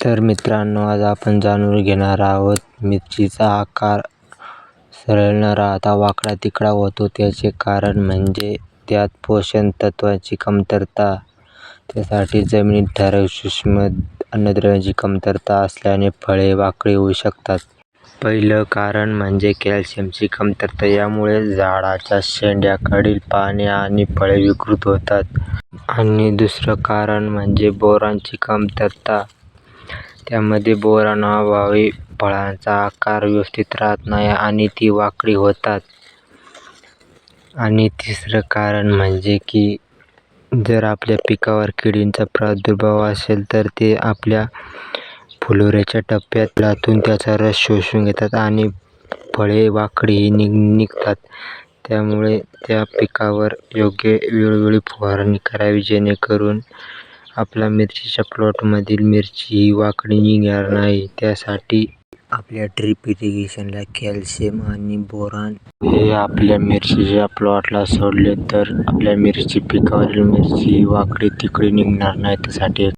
तर मित्रांनो, आज आपण जाणून घेणार आहोत मिरचीचा आकार सरळ न राहता वाकडा तिकडा होतो त्याचे कारण म्हणजे त्यात पोषण तत्वांची कमतरता. त्यासाठी जमिनीत ठराविक सूक्ष्म अन्नद्रव्यांची कमतरता असल्याने फळे वाकडी होऊ शकतात. पहिलं कारण म्हणजे कॅल्शियमची कमतरता. यामुळे झाडाच्या शेंड्याकडील पाने आणि फळे विकृत होतात. आणि दुसरं कारण म्हणजे बोरॉनची कमतरता. त्यामध्ये बोरॉन अभावी फळांचा आकार व्यवस्थित राहत नाही आणि ती वाकडी होतात. आणि तिसरं कारण म्हणजे की जर आपल्या पिकावर किडींचा प्रादुर्भाव असेल तर ते आपल्या फुलोऱ्याच्या टप्प्यातून त्याचा रस शोषून घेतात आणि फळे वाकडी निघतात. त्यामुळे त्या पिकावर योग्य वेळोवेळी फवारणी करावी, जेणेकरून आपल्या मिरचीच्या प्लॉटमधील मिरची ही वाकडी निघणार नाही. त्यासाठी आपल्या ड्रीप इरिगेशनला कॅल्शियम आणि बोरॉन हे आपल्या मिरचीच्या प्लॉटला सोडले तर आपल्या मिरची पिकावरील मिरची ही वाकडी तिकडी निघणार नाही. त्यासाठी